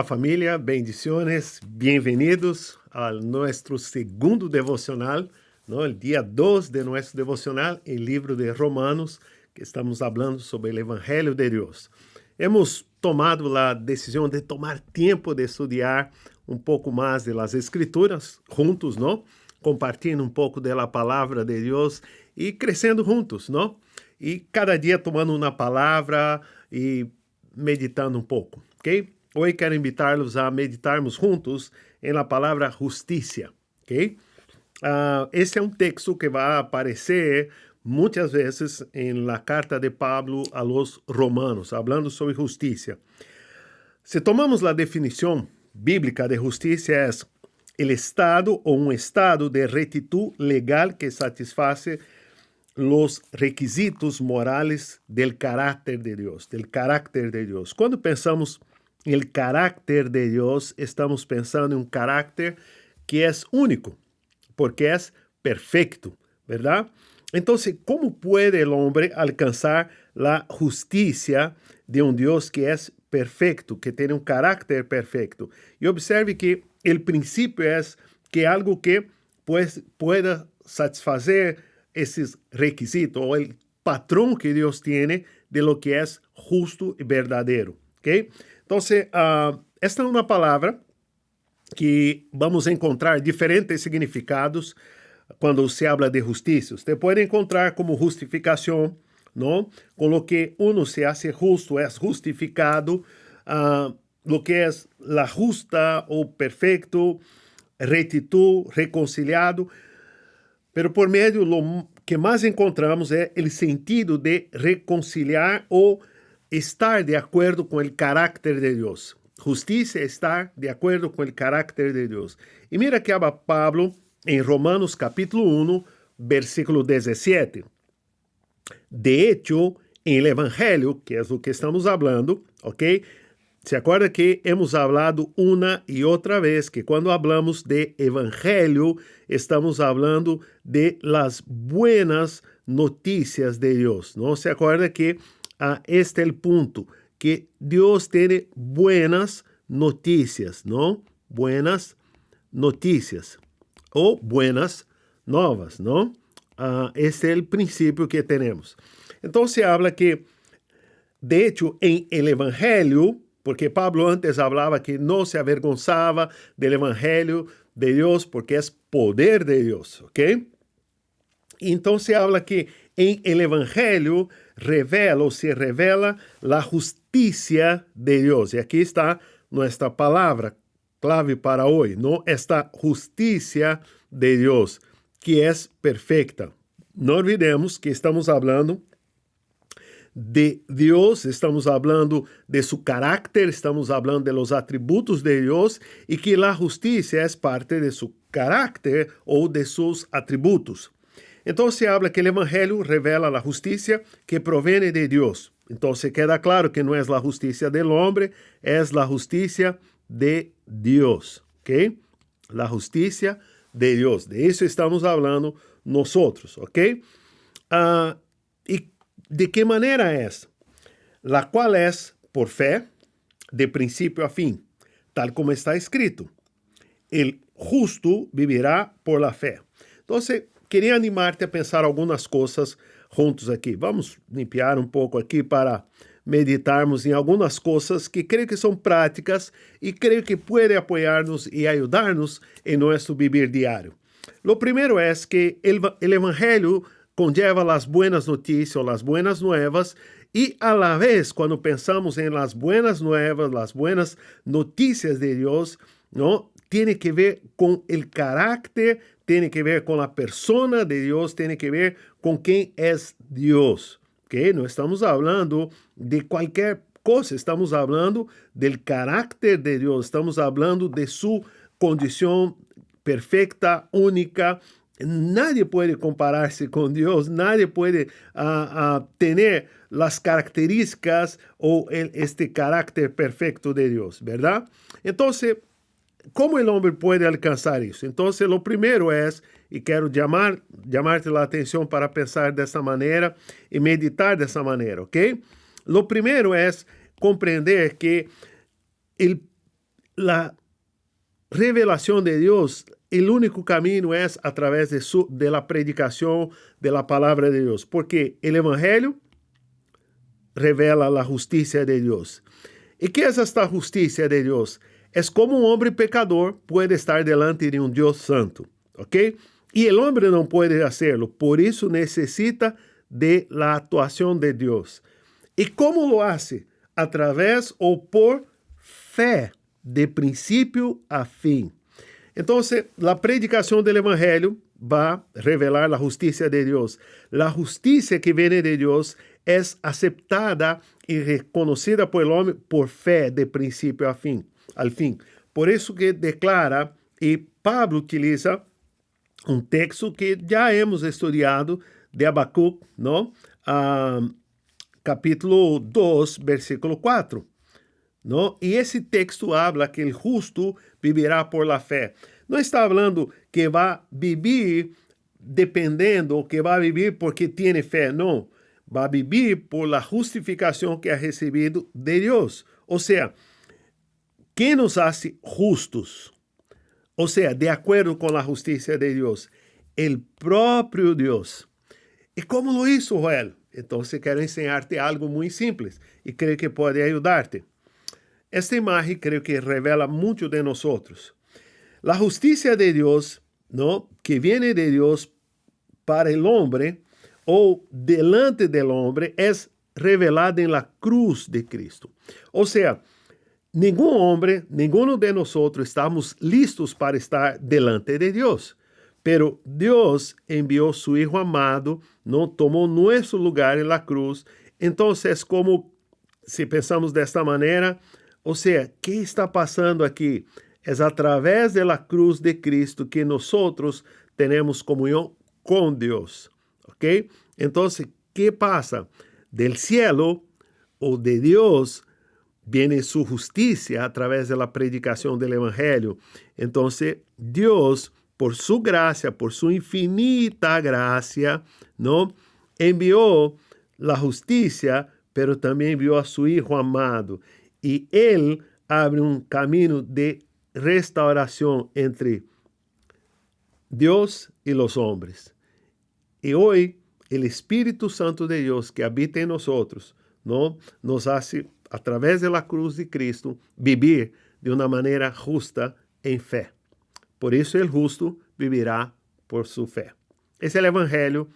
Hola familia, bendiciones, bienvenidos a nuestro segundo devocional, ¿no? El día 2 de nuestro devocional, el libro de Romanos, que estamos hablando sobre el Evangelio de Dios. Hemos tomado la decisión de tomar tiempo de estudiar un poco más de las Escrituras juntos, ¿no? Compartiendo un poco de la palabra de Dios y creciendo juntos, ¿no? Y cada día tomando una palabra y meditando un poco, ¿ok? Hoy quero invitar-los a meditarmos juntos em la palavra justiça, ¿ok? Esse é um texto que vai aparecer muitas vezes em la carta de Pablo a los romanos, hablando sobre justiça. Se tomamos a definição bíblica de justiça, é o estado ou um estado de retitud legal que satisface los requisitos morales del carácter de Deus, del carácter de Deus. Quando pensamos el carácter de Dios, estamos pensando en un carácter que es único, porque es perfecto, ¿verdad? Entonces, ¿cómo puede el hombre alcanzar la justicia de un Dios que es perfecto, que tiene un carácter perfecto? Y observe que el principio es que algo que pues, pueda satisfacer esos requisitos o el patrón que Dios tiene de lo que es justo y verdadero, ¿ok? Entonces, esta é uma palavra que vamos encontrar diferentes significados quando se habla de justiça. Você pode encontrar como justificação, não? Com lo que uno se hace justo, é justificado, lo que é la justa ou perfeito, retitud, reconciliado. Pero por meio, lo que mais encontramos é o sentido de reconciliar ou estar de acordo com o carácter de Deus. Justiça é estar de acordo com o carácter de Deus. E mira que habla Pablo em Romanos capítulo 1, versículo 17. De hecho, em el Evangelho, que é o que estamos hablando, ok? Se acorda que hemos hablado uma e outra vez que quando hablamos de Evangelho, estamos hablando de las buenas noticias de Deus. Não se acorda que este é o ponto, que Deus tem buenas notícias, não? Buenas notícias ou buenas novas, não? Este é o princípio que temos. Então se habla que, de hecho, em el Evangelho, porque Pablo antes falava que não se avergonzava del Evangelho de Deus, porque é poder de Deus, ok? Então se habla que em el Evangelho se revela la justicia de Dios. Y aquí está nuestra palabra clave para hoy, ¿no? Esta justicia de Dios, que es perfecta. No olvidemos que estamos hablando de Dios, estamos hablando de su carácter, estamos hablando de los atributos de Dios y que la justicia es parte de su carácter o de sus atributos. Entonces se habla que el Evangelio revela la justicia que proviene de Dios. Entonces queda claro que no es la justicia del hombre, es la justicia de Dios. ¿Ok? La justicia de Dios. De eso estamos hablando nosotros. ¿Ok? ¿Y de qué manera es? La cual es por fe, de principio a fin, tal como está escrito. El justo vivirá por la fe. Entonces, queria animar-te a pensar algumas coisas juntos aqui. Vamos limpiar um pouco aqui para meditarmos em algumas coisas que creio que são práticas e creio que podem apoiar-nos e ajudar-nos em nosso viver diário. Lo primeiro é que o Evangelho conlleva as buenas notícias ou as buenas nuevas e, a la vez, quando pensamos em las buenas nuevas, as buenas notícias de Deus, não, tem que ver com o carácter, tem que ver com a persona de Deus, tem que ver com quem é Deus. Okay? Não estamos falando de qualquer coisa, estamos falando do carácter de Deus, estamos falando de sua condição perfeita, única. Nadie pode comparar-se com Deus, nadie pode ter as características ou este carácter perfeito de Deus, ¿verdad? Então, ¿cómo el hombre puede alcanzar eso? Entonces, lo primero es, y quiero llamarte la atención para pensar de esa manera y meditar de esa manera, ¿ok? Lo primero es comprender que la revelación de Dios, el único camino es a través de la predicación de la palabra de Dios, porque el Evangelio revela la justicia de Dios. ¿Y qué es esta justicia de Dios? Es como un hombre pecador puede estar delante de un Dios santo, ¿ok? Y el hombre no puede hacerlo, por eso necesita de la actuación de Dios. ¿Y cómo lo hace? A través o por fe, de principio a fin. Entonces, la predicación del Evangelio va a revelar la justicia de Dios. La justicia que viene de Dios es aceptada y reconocida por el hombre por fe, de principio a fin, al fin. Por eso que declara, y Pablo utiliza un texto que ya hemos estudiado de Habacuc, ¿no? Capítulo 2, versículo 4. ¿No? Y ese texto habla que el justo vivirá por la fe. No está hablando que va a vivir dependiendo, que va a vivir porque tiene fe, no. Va a vivir por la justificación que ha recibido de Dios. O sea, ¿qué nos hace justos? O sea, de acuerdo con la justicia de Dios, el propio Dios. ¿Y cómo lo hizo, Joel? Entonces quiero enseñarte algo muy simple y creo que puede ayudarte. Esta imagen creo que revela mucho de nosotros. La justicia de Dios, ¿no? Que viene de Dios para el hombre o delante del hombre es revelada en la cruz de Cristo. O sea, ningún hombre, ninguno de nosotros estamos listos para estar delante de Dios. Pero Dios envió su Hijo amado, ¿no? Tomó nuestro lugar en la cruz. Entonces, como si pensamos de esta manera, o sea, ¿qué está pasando aquí? Es a través de la cruz de Cristo que nosotros tenemos comunión con Dios. ¿Ok? Entonces, ¿qué pasa? Del cielo o de Dios viene su justicia a través de la predicación del Evangelio. Entonces, Dios, por su gracia, por su infinita gracia, ¿no? Envió la justicia, pero también envió a su Hijo amado. Y Él abre un camino de restauración entre Dios y los hombres. Y hoy el Espíritu Santo de Dios que habita en nosotros, ¿no? Nos hace, a través de la cruz de Cristo, vivir de una manera justa en fe. Por eso el justo vivirá por su fe. Es el Evangelio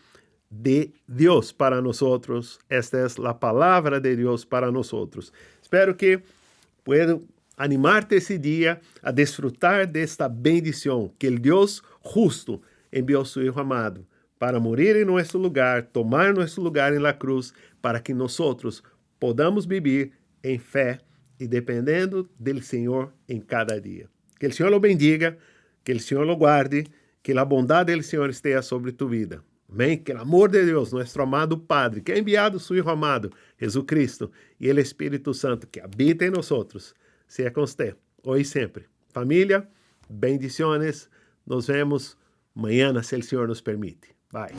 de Dios para nosotros. Esta es la palabra de Dios para nosotros. Espero que pueda animarte ese día a disfrutar de esta bendición que el Dios justo envió a su Hijo amado para morir en nuestro lugar, tomar nuestro lugar en la cruz, para que nosotros podamos vivir en fe y dependiendo del Señor en cada día. Que el Señor lo bendiga, que el Señor lo guarde, que la bondad del Señor esté sobre tu vida. Amém? Que o amor de Deus, nosso amado Padre, que ha enviado seu Hijo amado, Jesucristo, e o Espírito Santo, que habita em nós, seja com você, hoje e sempre. Família, bendiciones. Nos vemos amanhã, se o Senhor nos permite. Bye.